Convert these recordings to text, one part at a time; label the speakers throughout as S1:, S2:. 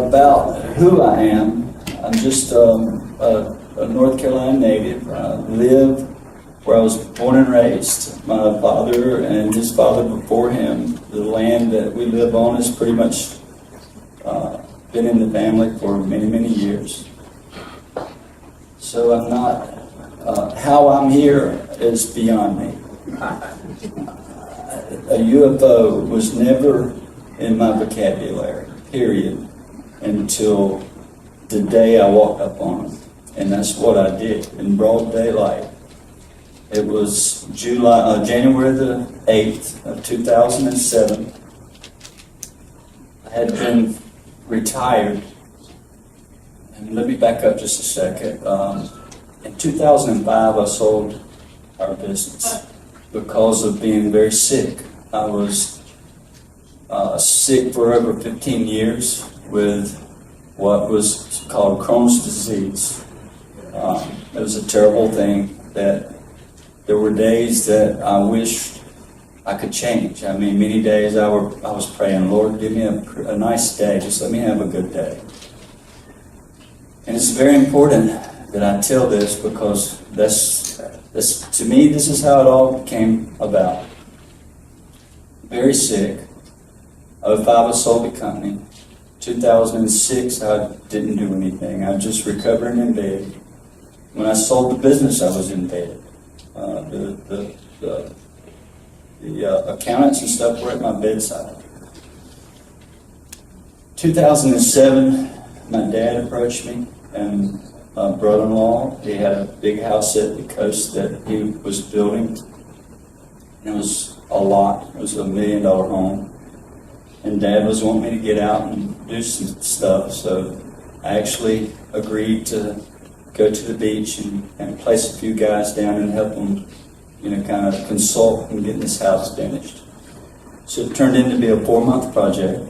S1: about who I am, I'm just a North Carolina native. I live where I was born and raised. My father and his father before him, the land that we live on has pretty much been in the family for many, many years. So I'm not, how I'm here is beyond me. A UFO was never in my vocabulary, period, until the day I walked up on them. And that's what I did in broad daylight. It was January the 8th of 2007. I had been retired. And let me back up just a second. In 2005, I sold our business because of being very sick. I was sick for over 15 years with what was called Crohn's disease. It was a terrible thing that there were days that I wished I could change. I mean, many days I was praying, Lord, give me a nice day. Just let me have a good day. And it's very important that I tell this because to me, this is how it all came about. Very sick. 2005, I sold the company. 2006, I didn't do anything. I was just recovering in bed. When I sold the business, I was in bed. The accountants and stuff were at my bedside. 2007, my dad approached me, and my brother-in-law, he had a big house at the coast that he was building. And it was a lot. It was $1 million home. And Dad was wanting me to get out and do some stuff, so I actually agreed to go to the beach and place a few guys down and help them, kind of consult and get this house finished. So it turned into be a 4-month project.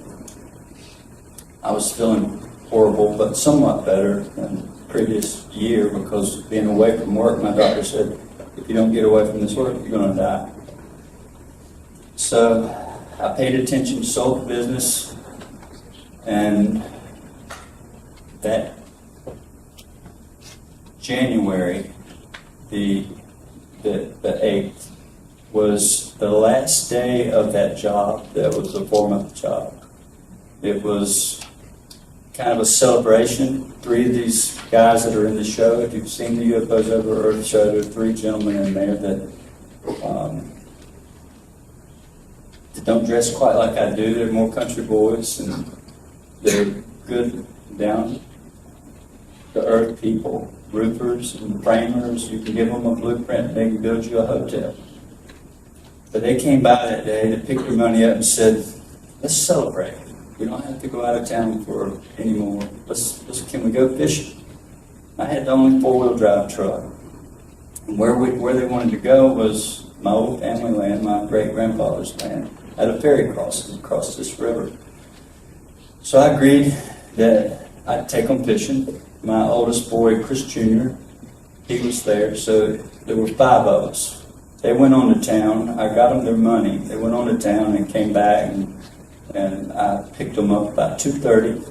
S1: I was feeling horrible, but somewhat better than the previous year because being away from work, my doctor said, if you don't get away from this work, you're going to die. So I paid attention, sold the business, and that January, the 8th, was the last day of that job. That was a 4-month job. It was kind of a celebration. 3 of these guys that are in the show, if you've seen the UFOs Over Earth show, there are 3 gentlemen in there that don't dress quite like I do. They're more country boys, and they're good down to earth people, roofers and framers. You can give them a blueprint and they can build you a hotel. But they came by that day, they picked their money up and said, let's celebrate. We don't have to go out of town for anymore. Can we go fishing? I had the only 4-wheel drive truck. And where they wanted to go was my old family land, my great-grandfather's land, at a ferry crossing across this river. So I agreed that I'd take them fishing. My oldest boy, Chris Jr., he was there, so there were 5 of us. They went on to town. I got them their money. They went on to town and came back, and I picked them up about 2:30,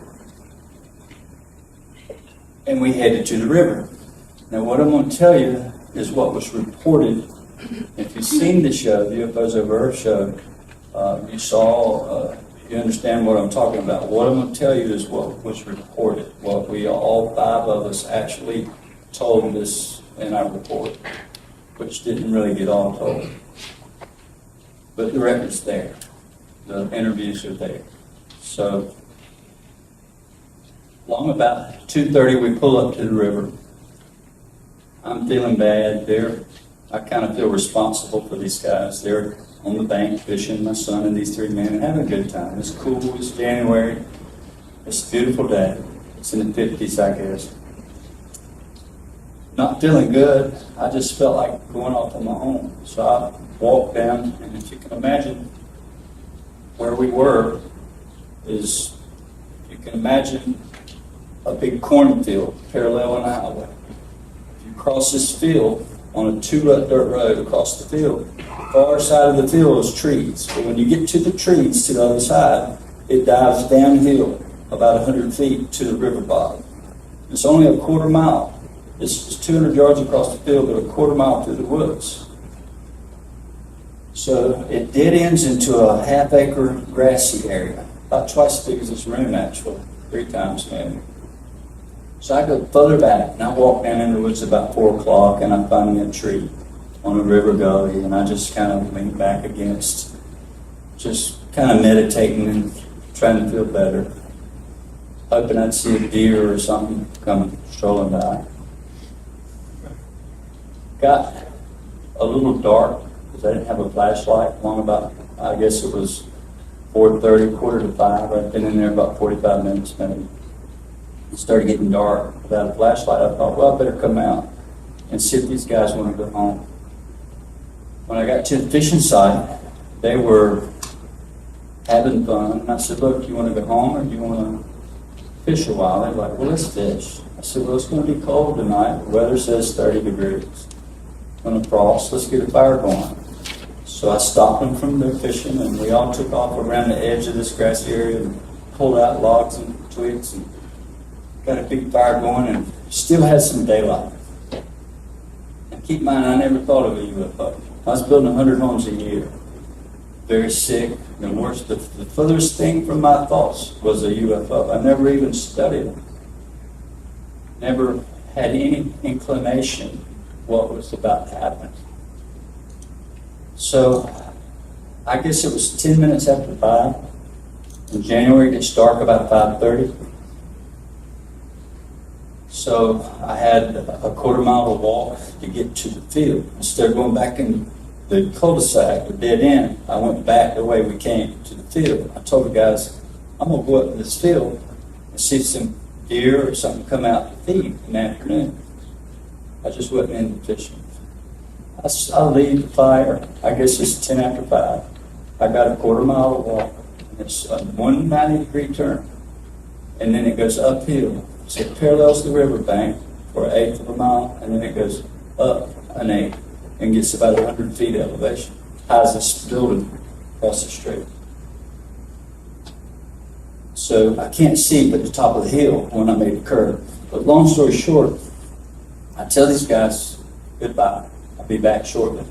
S1: and we headed to the river. Now, what I'm going to tell you is what was reported. If you've seen the show, the UFOs Over Earth show, you understand what I'm talking about. What I'm going to tell you is what was reported, what we all 5 of us actually told us in our report, which didn't really get all told. But the record's there. The interviews are there. So, along about 2:30, we pull up to the river. I'm feeling bad. I kind of feel responsible for these guys. They're on the bank fishing, my son and these 3 men, and having a good time. It's cool. It's January. It's a beautiful day. It's in the 50s, I guess. Not feeling good. I just felt like going off on my own. So I walked down, and if you can imagine where we were, you can imagine a big cornfield parallel in a highway. If you cross this field on a 2-rut dirt road across the field, far side of the field is trees. But when you get to the trees to the other side, it dives downhill about 100 feet to the river bottom. It's only a quarter mile. It's 200 yards across the field, but a quarter mile through the woods. So it dead ends into a half-acre grassy area, about twice as big as this room, actually, 3 times maybe. So I go further back, and I walk down in the woods about 4 o'clock, and I find me a tree on a river gully, and I just kind of lean back against, just kind of meditating and trying to feel better, hoping I'd see a deer or something come strolling by. Got a little dark, because I didn't have a flashlight long about, I guess it was 4:30, 4:45. I'd been in there about 45 minutes maybe. It started getting dark. Without a flashlight, I thought, well, I better come out and see if these guys want to go home. When I got to the fishing site, they were having fun. And I said, look, you want to go home or do you want to fish a while? They're like, well, let's fish. I said, well, it's going to be cold tonight. The weather says 30 degrees. On the frost, let's get a fire going. So I stopped them from their fishing, and we all took off around the edge of this grassy area and pulled out logs and twigs and got a big fire going, and still had some daylight. And keep in mind, I never thought of a UFO. I was building 100 homes a year. Very sick. The worst, the furthest thing from my thoughts was a UFO. I never even studied them. Never had any inclination what was about to happen. So I guess it was 10 minutes after 5. In January, it gets dark about 5:30. So I had a quarter mile to walk to get to the field. Instead of going back in the cul-de-sac, the dead end, I went back the way we came to the field. I told the guys, I'm going to go up in this field and see if some deer or something come out to feed in the afternoon. I just wasn't into fishing. I leave the fire. I guess it's 10 after 5. I got a quarter mile to walk. It's a 190-degree turn. And then it goes uphill. So it parallels the riverbank for 1/8 of a mile, and then it goes up 1/8 and gets about 100 feet elevation. High as this building across the street. So I can't see but the top of the hill when I made the curve. But long story short, I tell these guys goodbye. I'll be back shortly.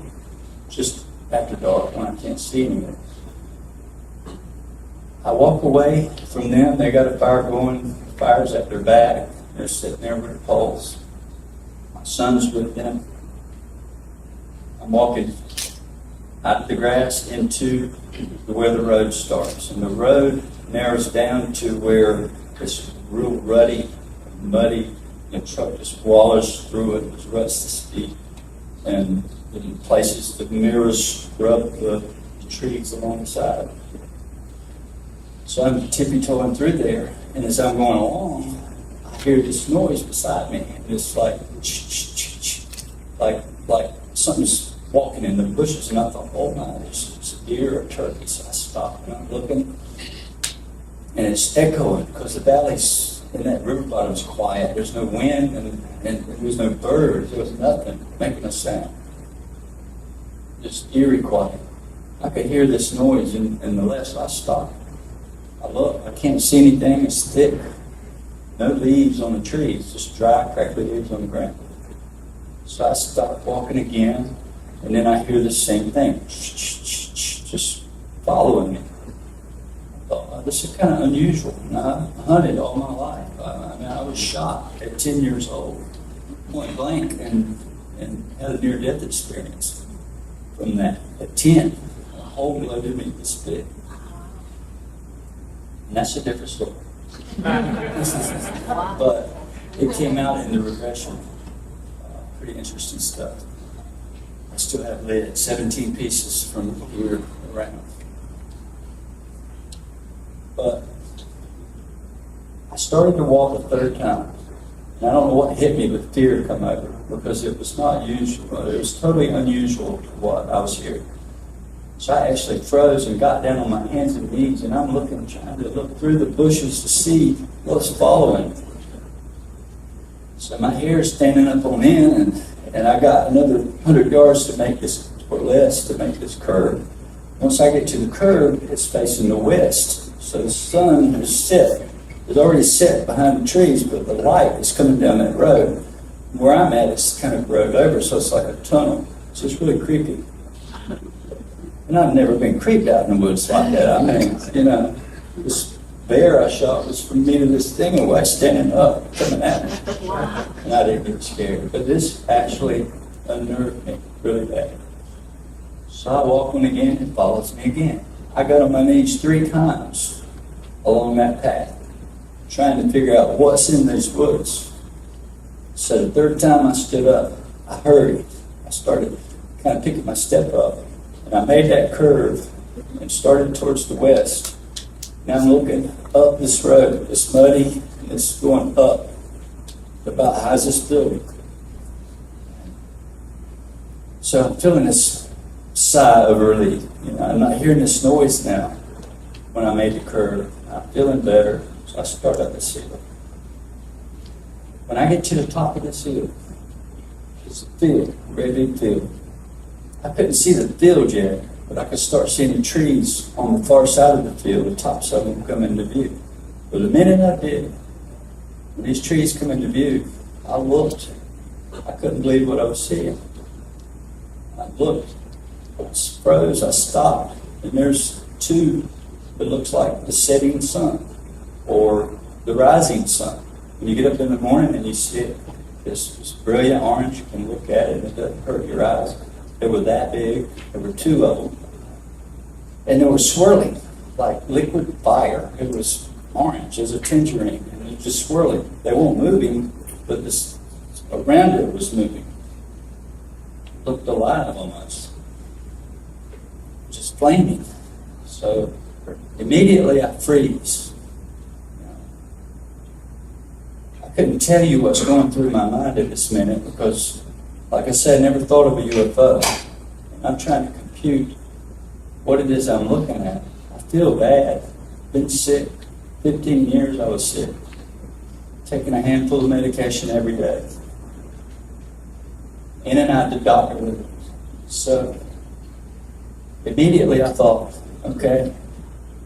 S1: Just after dark when I can't see anymore. I walk away from them. They got a fire going. The fire's at their back. They're sitting there with their poles. My son's with them. I'm walking out of the grass into where the road starts. And the road narrows down to where it's real ruddy, muddy. The truck just wallers through it. There's ruts to speed. And in places, the mirrors scrub the trees along the side. So I'm tippy-toeing through there, and as I'm going along, I hear this noise beside me, and it's like something's walking in the bushes, and I thought, oh my, it's a deer or a turkey. So I stopped, and I'm looking, and it's echoing, because the valleys in that river bottom's quiet. There's no wind, and there was no birds. There was nothing making a sound. Just eerie quiet. I could hear this noise in the left, so I stopped. I look, I can't see anything, it's thick. No leaves on the trees, just dry, crackly leaves on the ground. So I stopped walking again, and then I hear the same thing, just following me. I thought, oh, this is kind of unusual. And I hunted all my life. I was shot at 10 years old, point blank, and had a near-death experience from that. At 10, a hole loaded me this big. And that's a different story. But it came out in the regression. Pretty interesting stuff. I still have lid, 17 pieces from here around. But I started to walk a third time. And I don't know what hit me, but fear come over, because it was not usual. It was totally unusual to what I was hearing. So I actually froze and got down on my hands and knees, and I'm trying to look through the bushes to see what's following. So my hair is standing up on end, and I got another 100 yards to make this, or less, to make this curve. Once I get to the curve, it's facing the west. So the sun is set is already set behind the trees, but the light is coming down that road. Where I'm at, it's kind of rode over, so it's like a tunnel. So it's really creepy. And I've never been creeped out in the woods like that. I mean, you know, this bear I shot was from me to this thing away, standing up, coming at me. And I didn't get scared. But this actually unnerved me really bad. So I walk on again, it follows me again. I got on my knees 3 times along that path, trying to figure out what's in these woods. So the 3rd time I stood up, I hurried. I started kind of picking my step up. And I made that curve and started towards the west. Now I'm looking up this road. It's muddy and it's going up about high as this building. So I'm feeling this sigh of relief. You know, I'm not hearing this noise now when I made the curve. I'm feeling better, so I start up this hill. When I get to the top of this hill, it's a field, a great big field. I couldn't see the field yet, but I could start seeing the trees on the far side of the field, the tops of them come into view. But the minute I did, when these trees come into view, I looked. I couldn't believe what I was seeing. I looked, I froze, I stopped, and there's 2 that looks like the setting sun or the rising sun. When you get up in the morning and you see it, this brilliant orange, you can look at it and it doesn't hurt your eyes. They were that big. There were 2 of them. And they were swirling like liquid fire. It was orange as a tangerine, and it was just swirling. They weren't moving, but this around it was moving. It looked alive almost. Just flaming. So immediately I freeze. I couldn't tell you what's going through my mind at this minute because, like I said, I never thought of a UFO. And I'm trying to compute what it is I'm looking at. I feel bad. Been sick. 15 years I was sick. Taking a handful of medication every day. In and out the doctor with it. So immediately I thought, okay,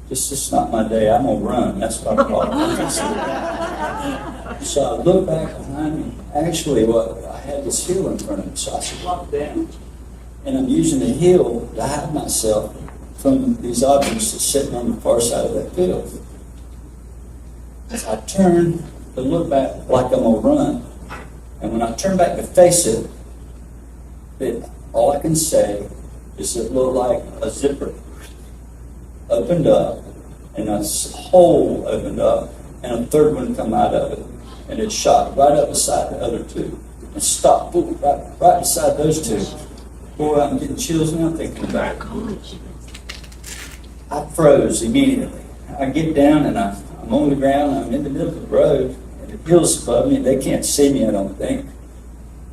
S1: this is not my day. I'm going to run. That's what I thought. So I look back behind me. Actually, I had this hill in front of me. So I dropped down. And I'm using the hill to hide myself from these objects that's sitting on the far side of that field. I turn to look back like I'm going to run. And when I turn back to face it, all I can say is it looked like a zipper opened up, and a hole opened up, and a 3rd one come out of it. And it shot right up beside the other 2. And stopped right beside those 2. Boy, I'm getting chills now thinking about it. I froze immediately. I get down and I'm on the ground. I'm in the middle of the road. And the hills above me. They can't see me, I don't think.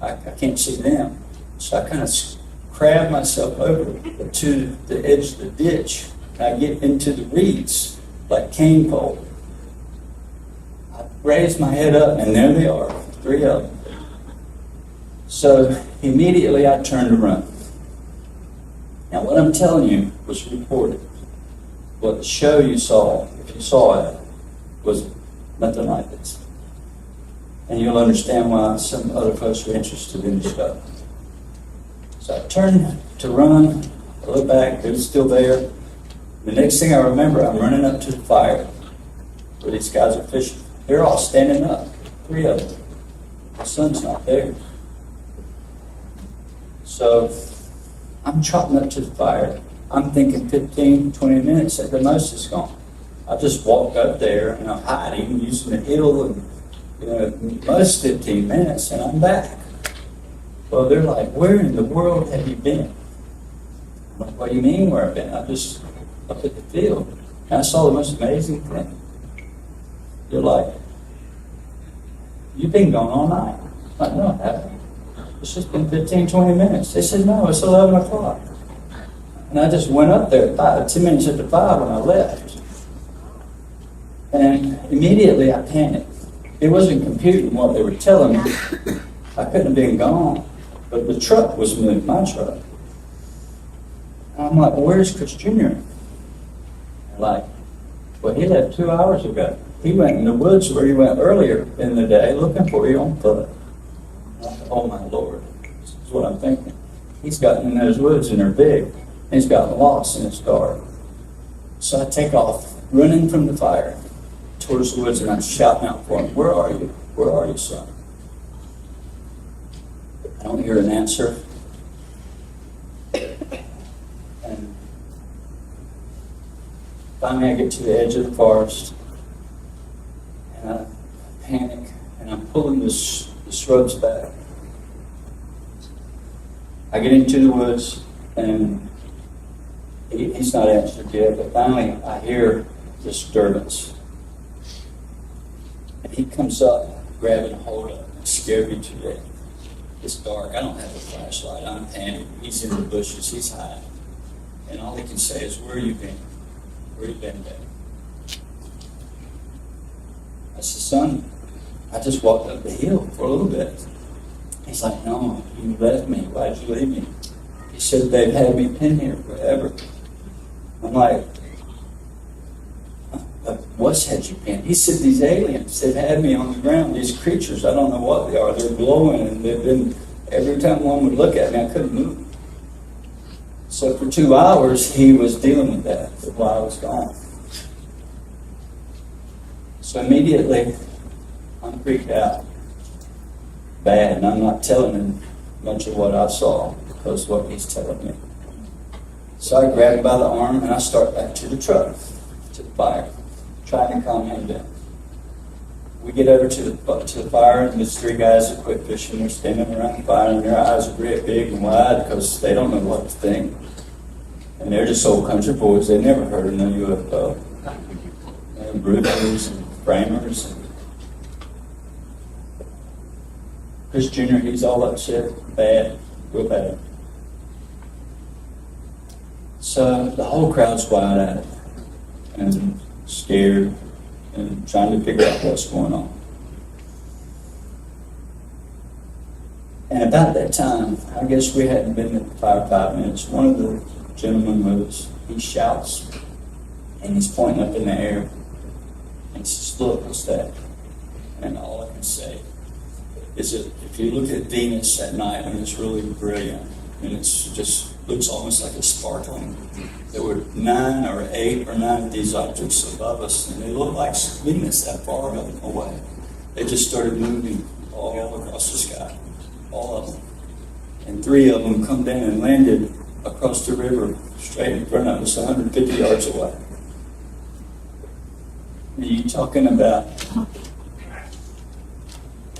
S1: I can't see them. So I kind of crab myself over to the edge of the ditch. And I get into the reeds, like cane pole. I raise my head up, and there they are, 3 of them. So immediately I turned to run. Now what I'm telling you was reported. What the show you saw, if you saw it, was nothing like this. And you'll understand why some other folks are interested in the show. So I turned to run, I look back, it was still there. The next thing I remember, I'm running up to the fire where these guys are fishing. They're all standing up, 3 of them. The sun's not there. So I'm trotting up to the fire. I'm thinking 15, 20 minutes at the most is gone. I just walk up there and I'm hiding using the hill and most 15 minutes and I'm back. Well, they're like, where in the world have you been? I'm like, what do you mean where I've been? I'm just up at the field. And I saw the most amazing thing. They're like, you've been gone all night. I'm like, no, I haven't. It's just been 15, 20 minutes. They said, no, it's 11 o'clock. And I just went up there at 10 minutes after 5 when I left. And immediately I panicked. It wasn't computing what they were telling me. I couldn't have been gone. But the truck was moved, my truck. And I'm like, well, where's Chris Jr.? They're like, well, he left 2 hours ago. he went in the woods where he went earlier in the day looking for you on foot. Oh my Lord, this is what I'm thinking. He's gotten in those woods and they're big. And he's gotten lost and it's dark. So I take off, running from the fire towards the woods, and I'm shouting out for him, "Where are you? Where are you, son?" I don't hear an answer. And finally I get to the edge of the forest, and I panic, and I'm pulling the shrubs back. I get into the woods, and he's not answered yet, but finally I hear disturbance. And he comes up, grabbing a hold of it, and scared me to death. It's dark. I don't have a flashlight. I'm panicking. He's in the bushes. He's hiding. And all he can say is, "Where you been? Where you been, Dad?" I said, "Son, I just walked up the hill for a little bit." He's like, "No, you left me. Why'd you leave me?" He said, "They've had me pinned here forever." I'm like, "What's had you pinned?" He said, "These aliens, they've had me on the ground. These creatures, I don't know what they are. They're glowing, and they've been, every time one would look at me, I couldn't move." So for 2 hours, he was dealing with that while I was gone. So immediately, I'm freaked out. Bad, and I'm not telling him much of what I saw because of what he's telling me. So I grab him by the arm and I start back to the truck, to the fire, trying to calm him down. We get over to the fire, and there's 3 guys that quit fishing. They're standing around the fire, and their eyes are great big and wide because they don't know what to think. And they're just old country boys. They never heard of no UFO. They're roofers and framers. And Chris Jr., he's all upset, bad, real bad. So the whole crowd's wide-eyed and scared and trying to figure out what's going on. And about that time, I guess we hadn't been at the fire 5 minutes, one of the gentlemen moves. He shouts, and he's pointing up in the air. And he says, "Look, what's that?" And all I can say is that if you look at Venus at night, and it's really brilliant, and it's just looks almost like it's sparkling. There were 9 or 8 or 9 of these objects above us, and they looked like Venus that far away. They just started moving all across the sky, all of them. And 3 of them come down and landed across the river, straight in front of us, 150 yards away. Are you talking about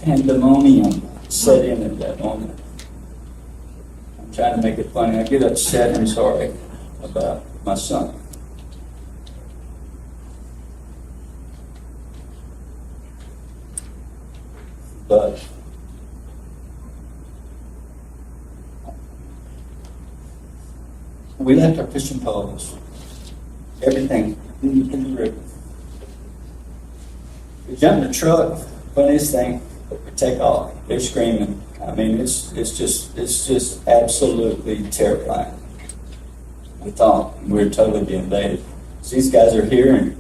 S1: pandemonium set in at that moment? I'm trying to make it funny. I get upset and sorry about my son. But we left our fishing poles, everything in the river. We jumped in the truck. Funniest thing, we take off. They're screaming. I mean, it's just absolutely terrifying. We thought we were totally being invaded. These guys are hearing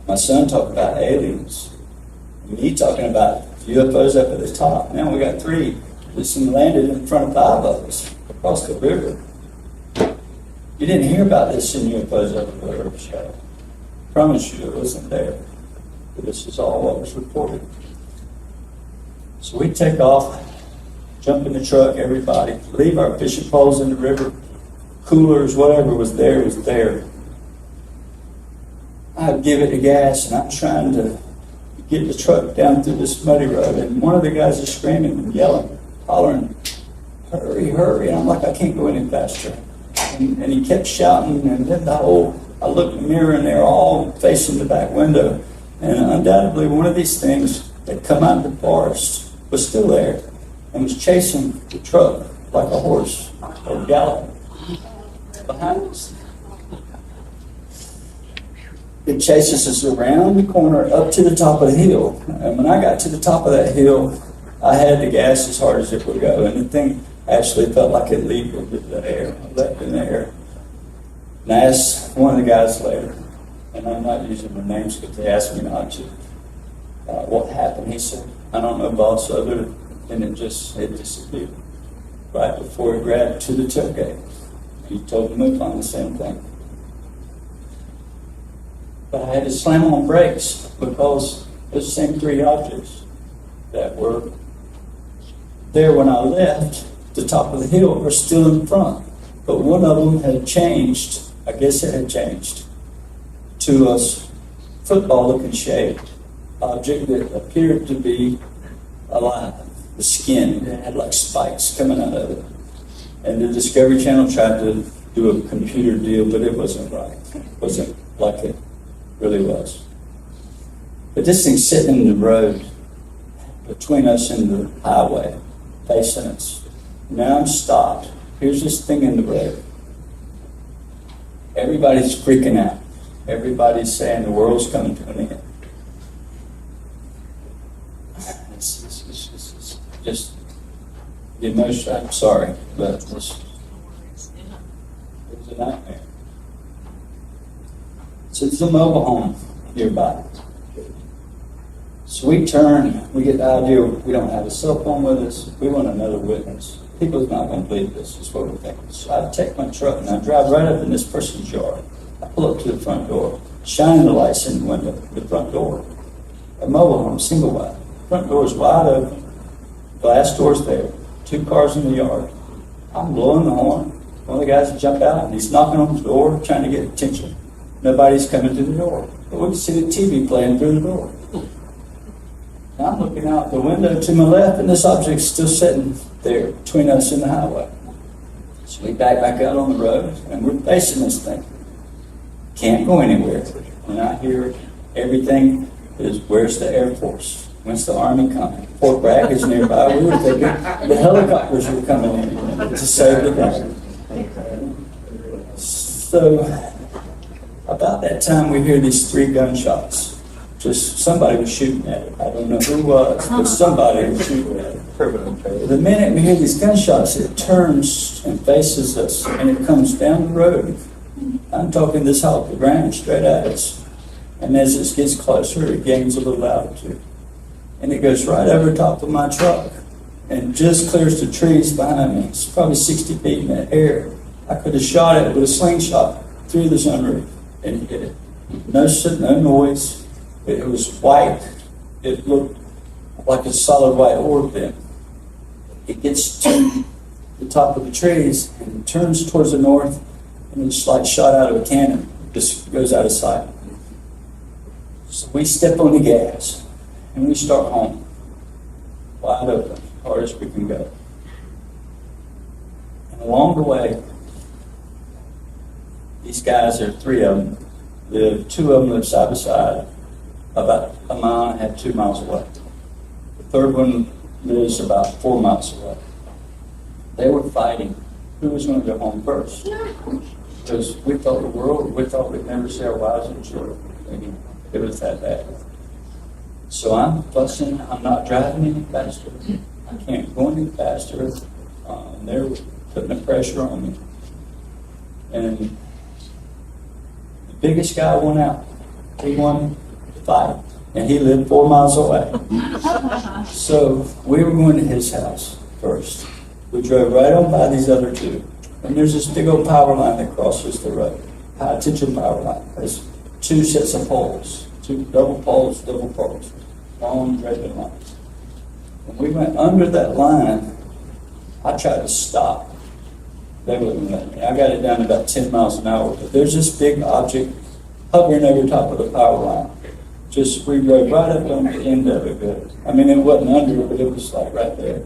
S1: my son talk about aliens, me talking about UFOs up at the top. Now we got 3 that's landed in front of 5 of us across the river. You didn't hear about this in UFOs up at the river show. I promise you it wasn't there. But this is all what was reported. So we take off, jump in the truck, everybody, leave our fishing poles in the river, coolers, whatever was there was there. I give it the gas, and I'm trying to get the truck down through this muddy road, and one of the guys is screaming and yelling, hollering, "Hurry, hurry!" And I'm like, I can't go any faster. And he kept shouting, and then I looked in the mirror, and they're all facing the back window. And undoubtedly, one of these things that come out of the forest was still there and was chasing the truck like a horse or galloping behind us. It chases us around the corner up to the top of the hill. And when I got to the top of that hill, I had the gas as hard as it would go. And the thing actually felt like it leaped into the air, leapt in the air. And I asked one of the guys later, and I'm not using their names because they asked me not to, what happened? He said, I don't know, boss, other than it disappeared. Right before he grabbed to the tailgate. He told me on the same thing. But I had to slam on brakes because those same three objects that were there when I left the top of the hill are still in front. But one of them had changed, I guess it had changed, to a football-looking shaped object that appeared to be alive. The skin, it had like spikes coming out of it. And the Discovery Channel tried to do a computer deal, but it wasn't right. It wasn't like it really was. But this thing's sitting in the road between us and the highway, facing us. Now I'm stopped. Here's this thing in the road. Everybody's freaking out. Everybody's saying the world's coming to an end. It's just the emotion. I'm sorry, but it was a nightmare. So it's a mobile home nearby. So we turn, we get the idea we don't have a cell phone with us. We want another witness. People's not going to believe this, is what we're thinking. So I take my truck and I drive right up in this person's yard. I pull up to the front door, shining the lights in the window, the front door. A mobile home, single wide. Front door is wide open. Glass door's there. 2 cars in the yard. I'm blowing the horn. One of the guys jump out and he's knocking on the door, trying to get attention. Nobody's coming to the door. But we can see the TV playing through the door. And I'm looking out the window to my left, and this object's still sitting there between us and the highway. So we back out on the road, and we're facing this thing. Can't go anywhere. And I hear everything is, where's the Air Force? When's the Army coming? Fort Bragg is nearby. We were thinking the helicopters were coming in to save the day. So about that time, we hear these 3 gunshots. Just somebody was shooting at it. I don't know who it was, but somebody was shooting at it. The minute we hear these gunshots, it turns and faces us, and it comes down the road. I'm talking this off the ground straight at us. And as it gets closer, it gains a little altitude. And it goes right over top of my truck and just clears the trees behind me. It's probably 60 feet in the air. I could have shot it with a slingshot through the sunroof and hit it. No noise. It was white. It looked like a solid white orb then. It gets to the top of the trees and turns towards the north, and it's like shot out of a cannon. Just goes out of sight. So we step on the gas and we start home. Wide open, hard as we can go. And along the way, these guys, there are 3 of them, live, 2 of them live side by side, about a mile and a half, 2 miles away. The third one lives about 4 miles away. They were fighting who was going to go home first. Because we thought we'd never see our wives and children. It was that bad. So I'm fussing, I'm not driving any faster. I can't go any faster. They're putting the pressure on me. And the biggest guy won out. He won the fight. And he lived 4 miles away. So we were going to his house first. We drove right on by these other 2. And there's this big old power line that crosses the road. High tension power line. There's 2 sets of poles. 2 double poles. Long draping lines. When we went under that line, I tried to stop. They wouldn't let me. I got it down to about 10 miles an hour. But there's this big object hovering over top of the power line. Just, we rode right up on the end of it. Good. I mean, it wasn't under it, but it was like right there.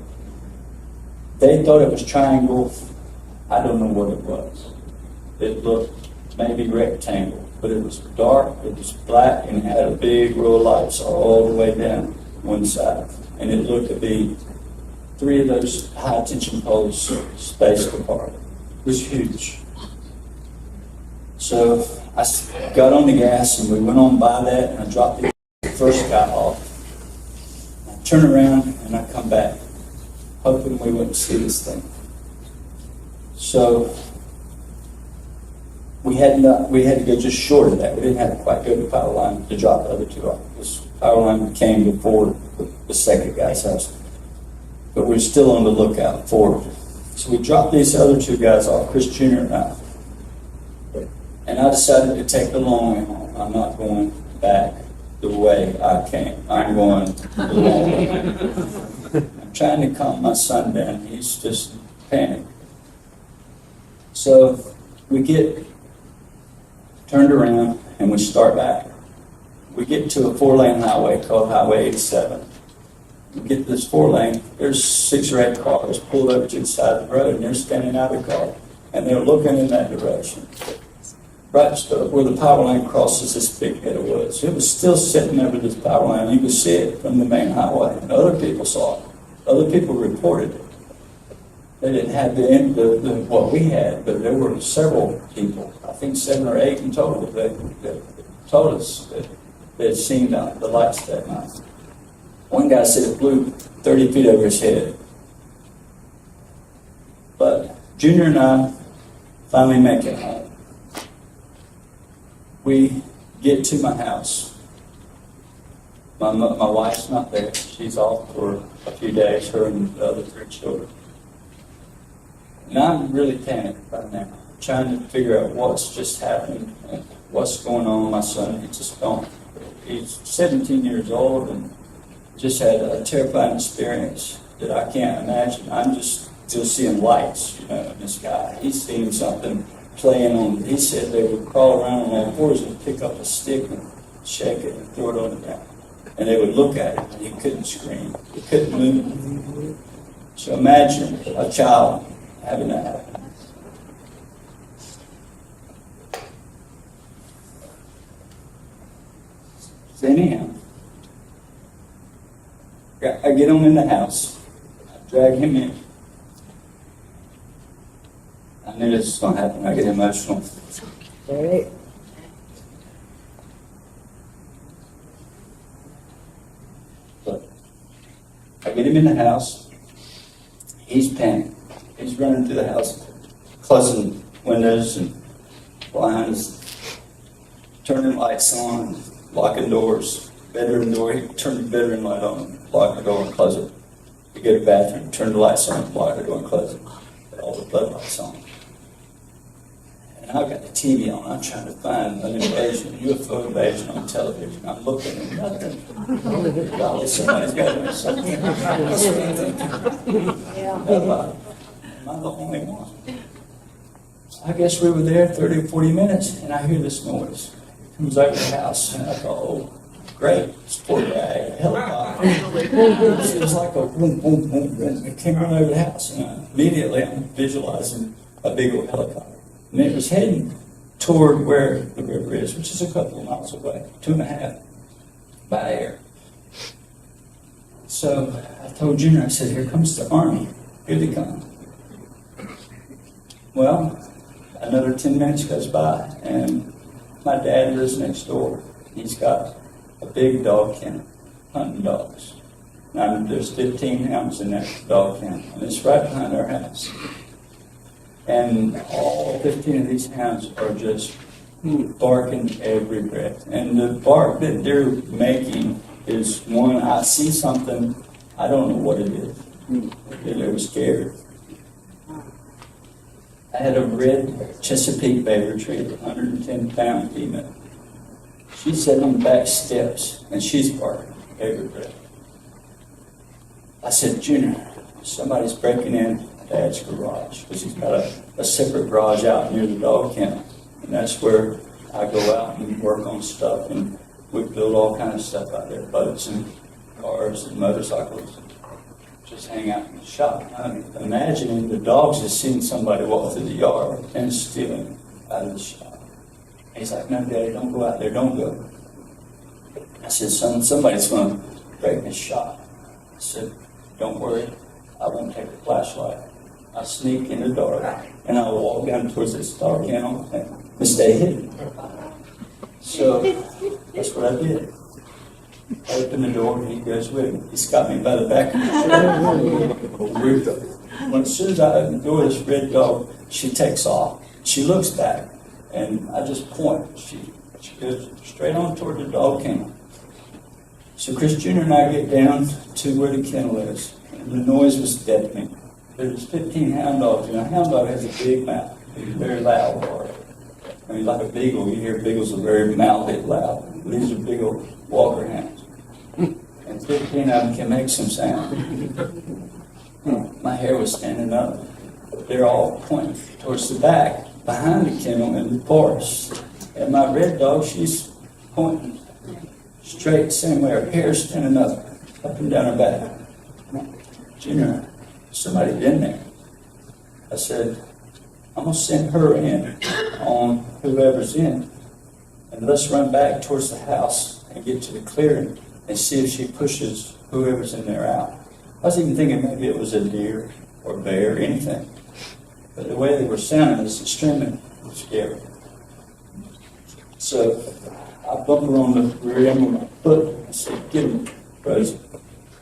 S1: They thought it was triangle. I don't know what it was. It looked maybe rectangle, but it was dark, it was black, and it had a big row of lights all the way down one side. And it looked to be 3 of those high tension poles spaced apart. It was huge. So I got on the gas and we went on by that, and I dropped the first guy off. I turn around and I come back, hoping we wouldn't see this thing. So we had to go just short of that. We didn't have to quite go to the power line to drop the other 2 off. power line came before the second guy's house. But we're still on the lookout for it. So we dropped these other two guys off, Chris Jr. and I. And I decided to take the long way home. I'm not going back the way I came. I'm going the long way. I'm trying to calm my son down. He's just panicked. So we get turned around and we start back. We get to a 4-lane highway called Highway 87. We get to this 4-lane, there's 6 or 8 cars pulled over to the side of the road, and they're standing out of the car, and they're looking in that direction. Right where the power line crosses this big bed of woods. It was still sitting over this power line. You could see it from the main highway, and other people saw it. Other people reported it. They didn't have what we had, but there were several people, I think 7 or 8 in total, that told us that they had seen the lights that night. One guy said it flew 30 feet over his head. But Junior and I finally make it home. We get to my house. My wife's not there. She's off for a few days, her and the other 3 children. And I'm really panicked right now, trying to figure out what's just happened and what's going on with my son. He's just gone. He's 17 years old and just had a terrifying experience that I can't imagine. I'm just still seeing lights, in the sky. He's seeing something playing on. He said they would crawl around on all fours and pick up a stick and shake it and throw it on the ground. And they would look at it and he couldn't scream. He couldn't move. So imagine a child having that happen. So anyhow, I get him in the house. I drag him in. I knew this was going to happen. I get emotional.
S2: All right.
S1: But I get him in the house. He's panicked. He's running through the house, closing windows and blinds, turning lights on, locking doors. Bedroom door, he turned the bedroom light on, lock the door and close it. You go to the bathroom, turn the lights on, lock the door and close it. Put all the floodlights on. And I've got the TV on. I'm trying to find an invasion, UFO invasion on television. I'm looking and nothing. Golly, somebody's got to do something. That's what I'm thinking. Am I the only one? I guess we were there 30 or 40 minutes, and I hear this noise. It comes over the house, and I thought, oh, great, it's poor guy, a helicopter. It was like a boom, boom, boom, and it came running over the house, and immediately I'm visualizing a big old helicopter. And it was heading toward where the river is, which is a couple of miles away, 2.5 by air. So I told Junior, I said, here comes the Army. Here they come. Well, another 10 minutes goes by, and my dad lives next door. He's got a big dog kennel, hunting dogs. Now, there's 15 hounds in that dog kennel, and it's right behind our house. And all 15 of these hounds are just barking every breath. And the bark that they're making is one, I see something, I don't know what it is. They were scared. I had a red Chesapeake Bay Retriever, 110-pound female. She sat on the back steps, and she's barking every breath. I said, Junior, somebody's breaking in Dad's garage, because he's got a separate garage out near the dog kennel. And that's where I go out and work on stuff, and we build all kinds of stuff out there, boats and cars and motorcycles. Just hang out in the shop. I'm imagining the dogs just seeing somebody walk through the yard and stealing out of the shop. He's like, no, Daddy, don't go out there, don't go. I said, son, somebody's going to break this shop. I said, don't worry, I won't take the flashlight. I'll sneak in the dark, and I'll walk down towards this dog kennel and stay hidden. So that's what I did. I opened the door, and he goes with me. He's got me by the back of the chair. As soon as I open the door, this red dog, she takes off. She looks back, and I just point. She goes straight on toward the dog kennel. So Chris Jr. and I get down to where the kennel is, and the noise was deafening. There's 15 hound dogs, and a hound dog has a big mouth. He's very loud for it. I mean, like a beagle, you hear beagles are very mouthy, loud. These are big old walker hounds. And 15 of them can make some sound. My hair was standing up. They're all pointing towards the back, behind the kennel in the forest. And my red dog, she's pointing straight, same way. Her hair's standing up and down her back. Junior, somebody been there. I said, I'm going to send her in on whoever's in. And let's run back towards the house and get to the clearing and see if she pushes whoever's in there out. I was even thinking maybe it was a deer or bear or anything. But the way they were sounding was extremely scary. So I bump her on the rear end with my foot and said, get him, Rosie.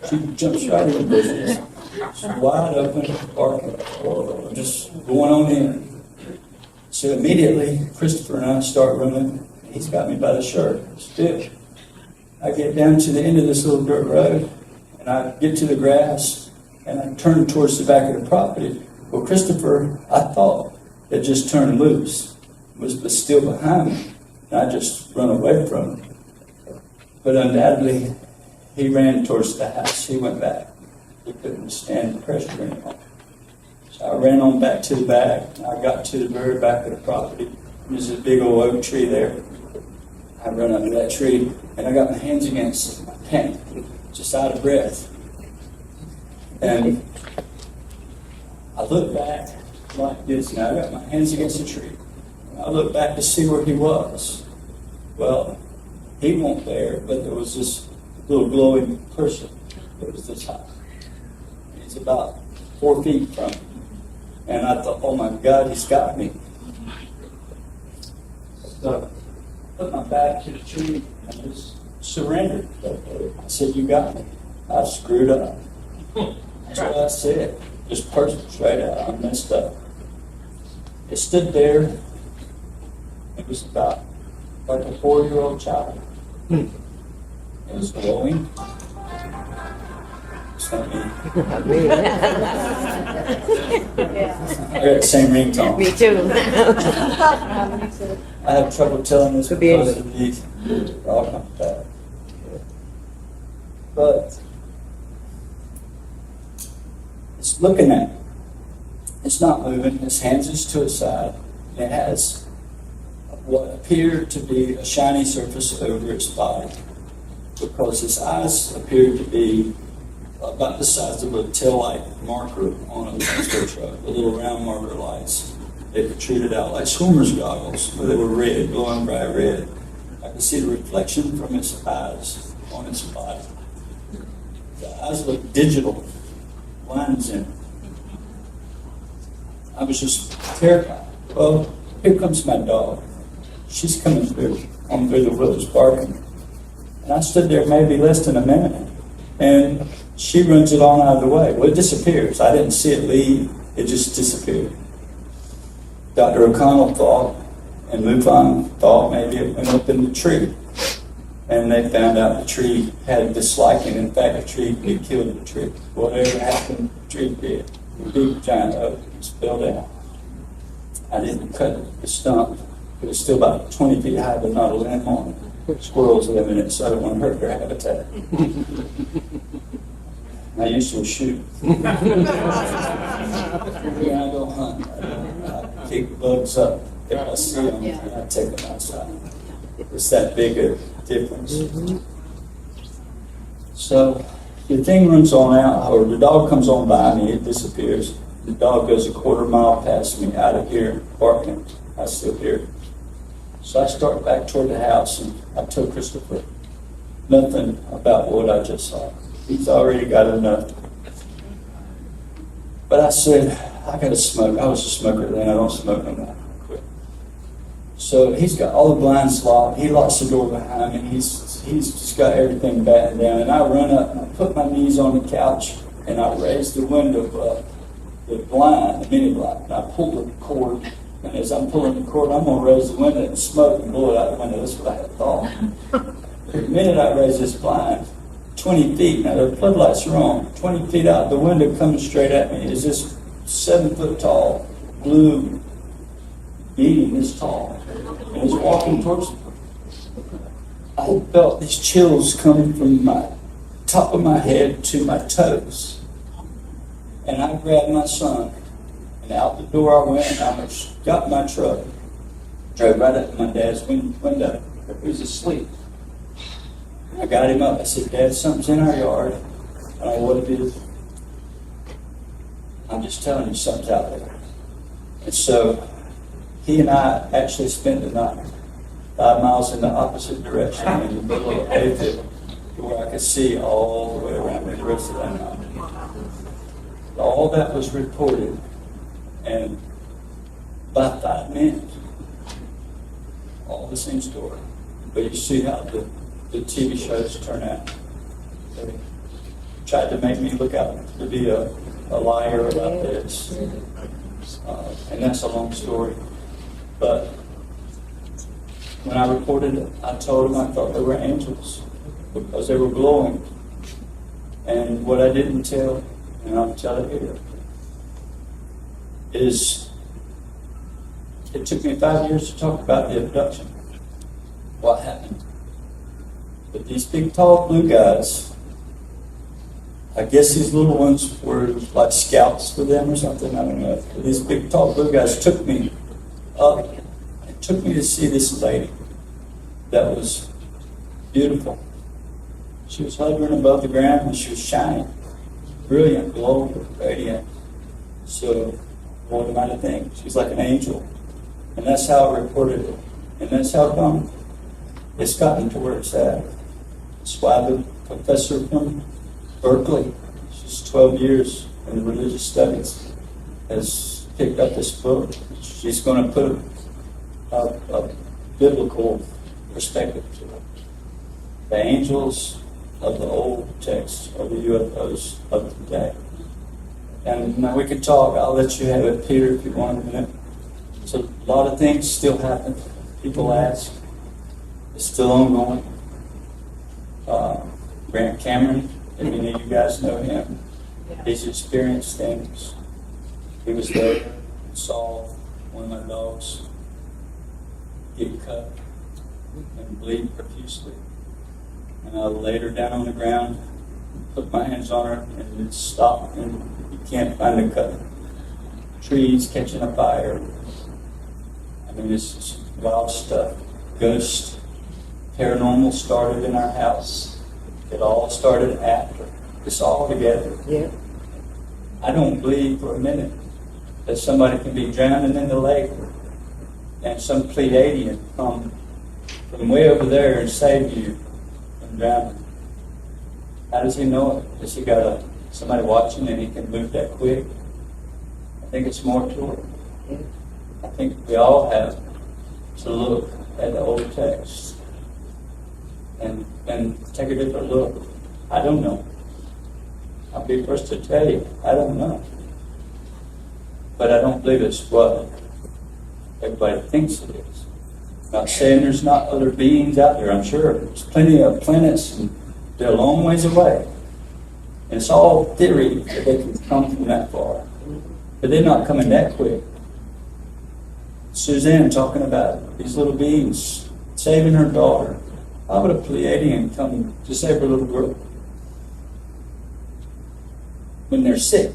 S1: She jumps right in the bushes. She's wide open, barking, just going on in. So immediately, Christopher and I start running. He's got me by the shirt, still. I get down to the end of this little dirt road, and I get to the grass, and I turn towards the back of the property. Well, Christopher, I thought, had just turned loose, was still behind me, and I just run away from him. But undoubtedly, he ran towards the house. He went back. He couldn't stand the pressure anymore. So I ran on back to the back. I got to the very back of the property. There's a big old oak tree there. I run up to that tree, and I got my hands against my tent, just out of breath. And I look back like this, and I got my hands against the tree. And I look back to see where he was. Well, he wasn't there, but there was this little glowing person that was this high. He's about 4 feet from me. And I thought, oh my God, he's got me. So I put my back to the tree and just surrendered. I said, you got me. I screwed up. That's what I said. Just person straight out. I messed up. It stood there. It was about like a 4-year-old child. It was glowing. It's not me. I got the same ringtone.
S2: Me too.
S1: I have trouble telling this
S2: Could be
S1: because of these. All come back. But it's looking at me. It's not moving. His hands is to his side. It has what appeared to be a shiny surface over its body, because his eyes appeared to be about the size of a taillight marker on a Bledsoe truck, the little round marker lights. They protruded out like swimmer's goggles, but they were red, glowing bright red. I could see the reflection from its eyes on its body. The eyes looked digital, lines in it. I was just terrified. Well, here comes my dog. She's coming through the woods barking. And I stood there maybe less than a minute, and she runs it on out of the way. Well, it disappears. I didn't see it leave. It just disappeared. Dr. O'Connell thought, and MUFON thought maybe it went up in the tree. And they found out the tree had this lichen. In fact, the tree had killed the tree. Whatever happened, the tree did. A big giant oak was fell down. I didn't cut the stump. It was still about 20 feet high, but not a limb on it. Squirrels live in it, so I don't want to hurt their habitat. I used to shoot. When I go hunt, I pick bugs up. If I see them, I take them outside. It's that big a difference. So the thing runs on out, or the dog comes on by me, it disappears. The dog goes a quarter mile past me out of here, barking. I still hear it. So I start back toward the house, and I tell Christopher nothing about what I just saw. He's already got enough. But I said, I got to smoke. I was a smoker then. I don't smoke no more. I quit. So he's got all the blinds locked. He locks the door behind me. He's just got everything battened down. And I run up, and I put my knees on the couch, and I raise the window up, the blind, the mini blind, and I pull the cord. And as I'm pulling the cord, I'm going to raise the window and smoke and blow it out the window. That's what I had thought. The minute I raise this blind, 20 feet. Now the floodlights are on. 20 feet out the window coming straight at me is this 7-foot tall blue being this tall. And he's walking towards me. I felt these chills coming from my top of my head to my toes. And I grabbed my son, and out the door I went, and I got my truck, drove right up to my dad's window. He was asleep. I got him up. I said, Dad, something's in our yard. I don't know what it is. I'm just telling you, something's out there. And so he and I actually spent the night 5 miles in the opposite direction in the middle of Fayetteville, to where I could see all the way around me the rest of that night. All that was reported, and by 5 minutes, all the same story. But you see how the TV shows turn out. They tried to make me look out to be a liar about this. And that's a long story. But when I reported it, I told them I thought they were angels because they were glowing. And what I didn't tell, and I'll tell it here, is it took me 5 years to talk about the abduction. What happened? But these big, tall, blue guys, I guess these little ones were like scouts for them or something, I don't know. These big, tall, blue guys took me up and took me to see this lady that was beautiful. She was hovering above the ground and she was shining, brilliant, glowing, radiant. So, what am I to think? She's like an angel. And that's how I reported it. And that's how come it's gotten to where it's at. That's why the professor from Berkeley, she's 12 years in religious studies, has picked up this book. She's going to put a biblical perspective to it. The angels of the old text are the UFOs of today. And now we can talk. I'll let you have it, Peter, if you want a minute. So a lot of things still happen. People ask. It's still ongoing. Grant Cameron, if any of you guys know him, he's experienced things. He was there and saw one of my dogs get cut and bleed profusely. And I laid her down on the ground, put my hands on her, and it stopped, and you can't find a cut. Trees catching a fire. I mean, it's just wild stuff. Ghosts. Paranormal started in our house. It all started after. It's all together. Yeah. I don't believe for a minute that somebody can be drowning in the lake and some Pleiadian come from way over there and save you from drowning. How does he know it? Has he got somebody watching and he can move that quick? I think it's more to it. I think we all have to look at the old text and take a different look. I don't know. I'll be first to tell you, I don't know. But I don't believe it's what everybody thinks it is. Not saying there's not other beings out there. I'm sure there's plenty of planets and they're a long ways away. And it's all theory that they can come from that far. But they're not coming that quick. Suzanne talking about these little beings saving her daughter. How would a Pleiadian come to save her little girl? When they're sick,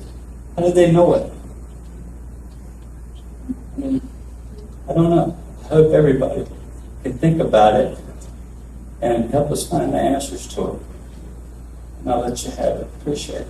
S1: how do they know it? I mean, I don't know. I hope everybody can think about it and help us find the answers to it. And I'll let you have it. Appreciate it.